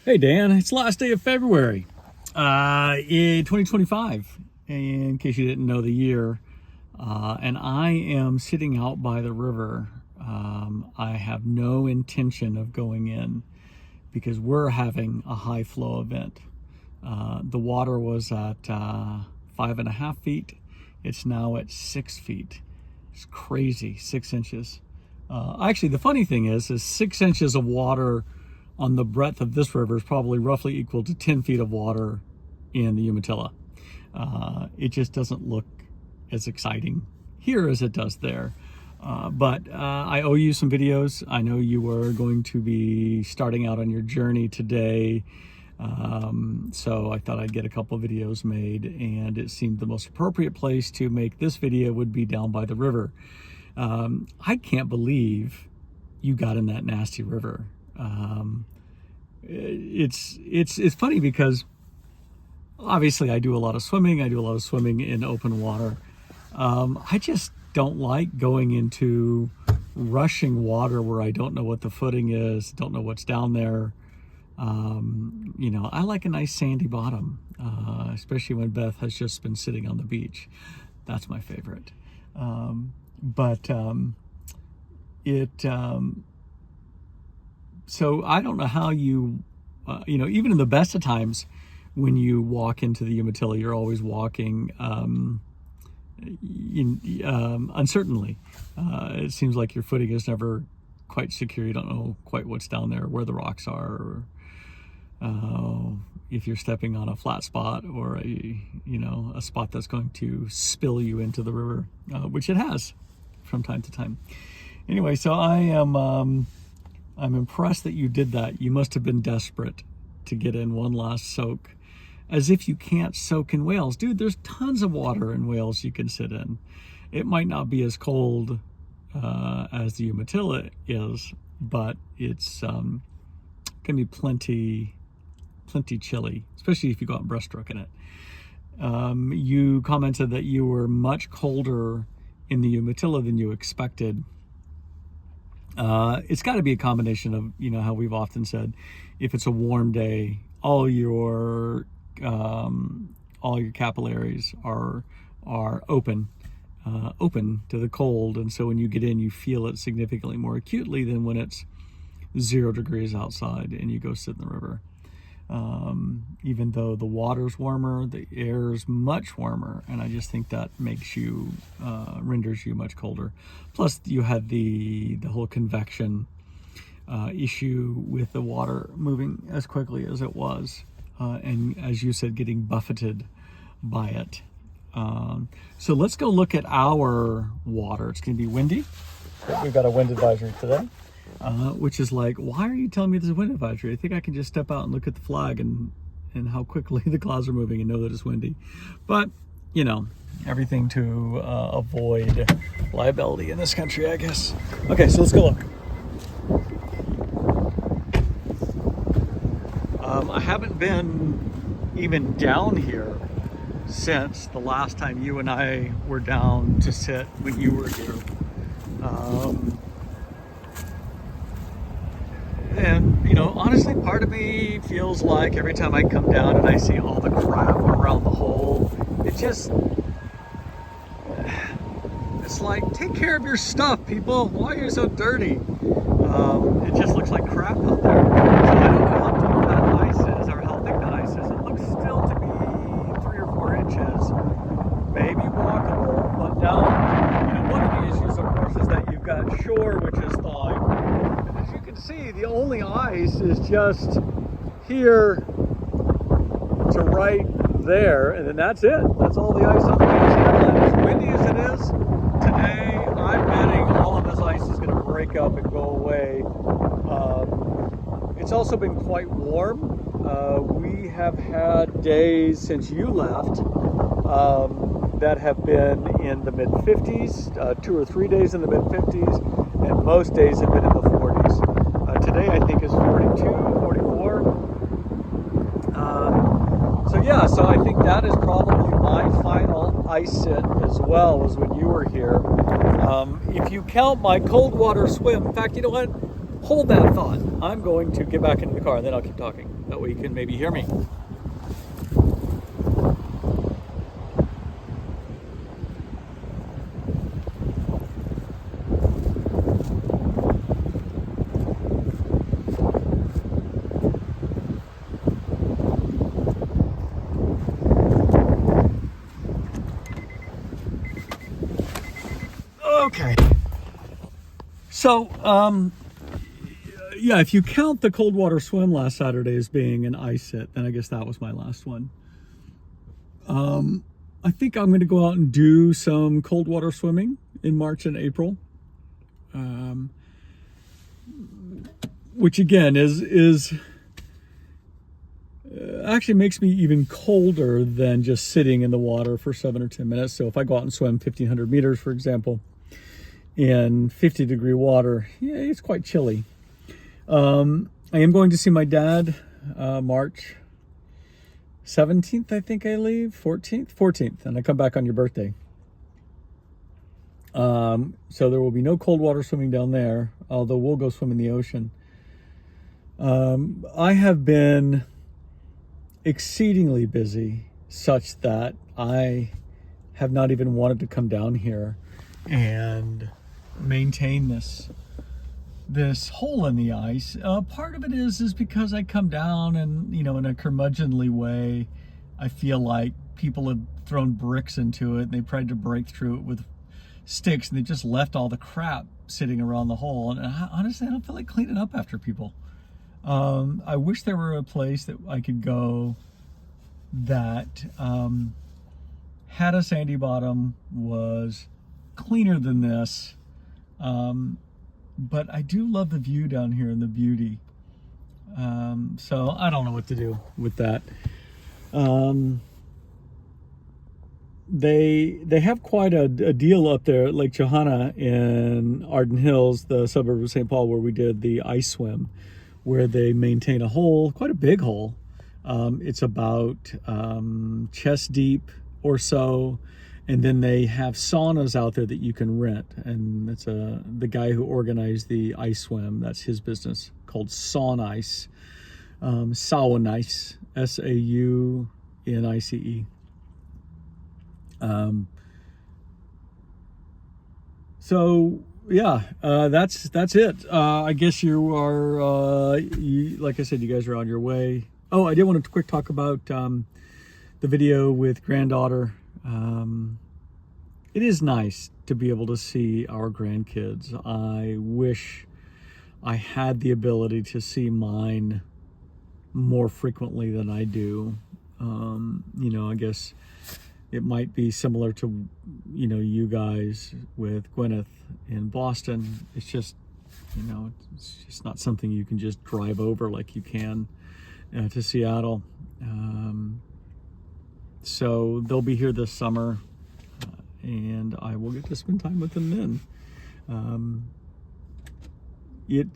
Hey Dan, it's last day of February in 2025, in case you didn't know the year. And I am sitting out by the river. I have no intention of going in because we're having a high flow event. The water was at 5.5 feet. It's now at 6 feet. It's crazy, 6 inches. Actually, the funny thing is 6 inches of water on the breadth of this river is probably roughly equal to 10 feet of water in the Umatilla. It just doesn't look as exciting here as it does there. But I owe you some videos. I know you were going to be starting out on your journey today. So I thought I'd get a couple of videos made, and it seemed the most appropriate place to make this video would be down by the river. I can't believe you got in that nasty river. It's funny because obviously I do a lot of swimming. I do a lot of swimming in open water. I just don't like going into rushing water where I don't know what the footing is, don't know what's down there. I like a nice sandy bottom, especially when Beth has just been sitting on the beach. That's my favorite. So I don't know how you, even in the best of times, when you walk into the Umatilla, you're always walking uncertainly. It seems like your footing is never quite secure. You don't know quite what's down there, where the rocks are, or if you're stepping on a flat spot or a spot that's going to spill you into the river, which it has from time to time. Anyway, so I'm impressed that you did that. You must have been desperate to get in one last soak. As if you can't soak in Wales. Dude, there's tons of water in Wales you can sit in. It might not be as cold as the Umatilla is, but it's can be plenty chilly, especially if you go out breaststroke in it. You commented that you were much colder in the Umatilla than you expected. It's got to be a combination of, how we've often said, if it's a warm day, all your capillaries are open to the cold, and so when you get in, you feel it significantly more acutely than when it's 0 degrees outside and you go sit in the river. Even though the water's warmer, the air's much warmer, and I just think that makes you renders you much colder. Plus, you had the whole convection issue with the water moving as quickly as it was, and as you said, getting buffeted by it. So let's go look at our water. It's going to be windy. We've got a wind advisory today. Which is like, why are you telling me there's a wind advisory? I think I can just step out and look at the flag and how quickly the clouds are moving and know that it's windy. But, everything to avoid liability in this country, I guess. Okay, so let's go look. I haven't been even down here since the last time you and I were down to sit when you were here. And, honestly, part of me feels like every time I come down and I see all the crap around the hole, it's like, take care of your stuff, people. Why are you so dirty? It just looks like crap out there. So I don't know how deep that ice is or how thick that ice is. It looks still to be 3 or 4 inches, maybe walkable, but down, one of the issues, of course, is that you've got shore, which is thawing. As you can see, the only ice is just here to right there, and then that's it. That's all the ice on the beach. And as windy as it is today, I'm betting all of this ice is going to break up and go away. It's also been quite warm. We have had days since you left that have been in the mid-50s, 2 or 3 days in the mid-50s, and most days have been in the 40s. Today I think is 42, 44. So I think that is probably my final ice sit as well, was when you were here. If you count my cold water swim, in fact, you know what? hold that thought. I'm going to get back into the car and then I'll keep talking. That way you can maybe hear me. Okay. So, yeah, if you count the cold water swim last Saturday as being an ice sit, then I guess that was my last one. I think I'm going to go out and do some cold water swimming in March and April. Which again is actually makes me even colder than just sitting in the water for 7 or 10 minutes. So if I go out and swim 1,500 meters, for example, in 50-degree water, yeah, it's quite chilly. I am going to see my dad March 17th, I think I leave, 14th, and I come back on your birthday. So there will be no cold water swimming down there, although we'll go swim in the ocean. I have been exceedingly busy such that I have not even wanted to come down here and maintain this hole in the ice. Part of it is because I come down and, you know, in a curmudgeonly way, I feel like people have thrown bricks into it and they tried to break through it with sticks and they just left all the crap sitting around the hole. And honestly, I don't feel like cleaning up after people. I wish there were a place that I could go that had a sandy bottom, was cleaner than this. But I do love the view down here and the beauty. So I don't know what to do with that. They have quite a deal up there at Lake Johanna in Arden Hills, the suburb of St. Paul, where we did the ice swim, where they maintain a hole, quite a big hole. It's about chest deep or so. And then they have saunas out there that you can rent. And it's the guy who organized the ice swim, that's his business, called Saunice. Saunice, Saunice. So yeah, that's it. I guess you are, like I said, you guys are on your way. Oh, I did want to quick talk about the video with granddaughter. It is nice to be able to see our grandkids. I wish I had the ability to see mine more frequently than I do. You know, I guess it might be similar to, you know, you guys with Gwyneth in Boston. It's just, you know, it's just not something you can just drive over like you can to Seattle. So they'll be here this summer, and I will get to spend time with them then.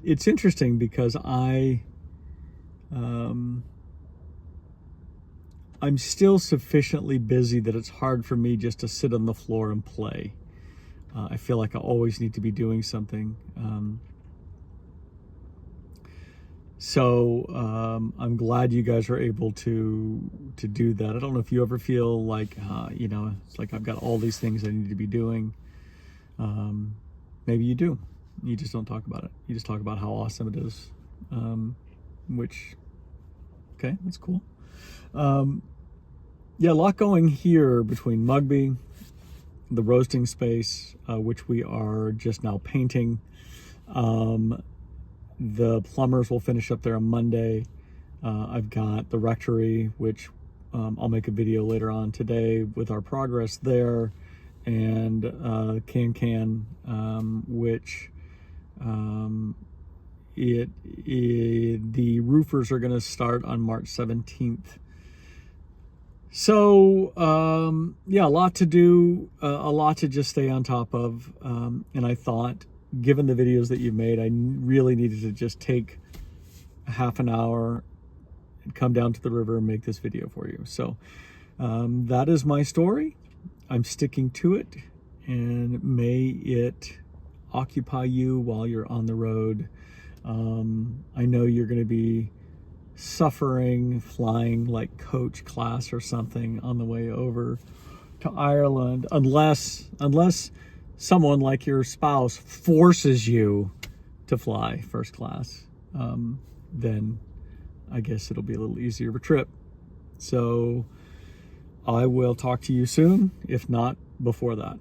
It's interesting because I'm still sufficiently busy that it's hard for me just to sit on the floor and play. I feel like I always need to be doing something. So I'm glad you guys are able to do that. I don't know if you ever feel like, you know, it's like I've got all these things I need to be doing. Maybe you do. You just don't talk about it. You just talk about how awesome it is, which, okay, that's cool. Yeah, a lot going here between Mugby, the roasting space, which we are just now painting. The plumbers will finish up there on Monday. I've got the rectory, which I'll make a video later on today with our progress there, and which the roofers are going to start on March 17th. So yeah, a lot to do, a lot to just stay on top of, and I thought, given the videos that you've made, I really needed to just take a half an hour and come down to the river and make this video for you. So that is my story. I'm sticking to it, and may it occupy you while you're on the road. I know you're going to be suffering flying like coach class or something on the way over to Ireland, unless someone like your spouse forces you to fly first class. Then I guess it'll be a little easier of a trip. So I will talk to you soon, if not before that.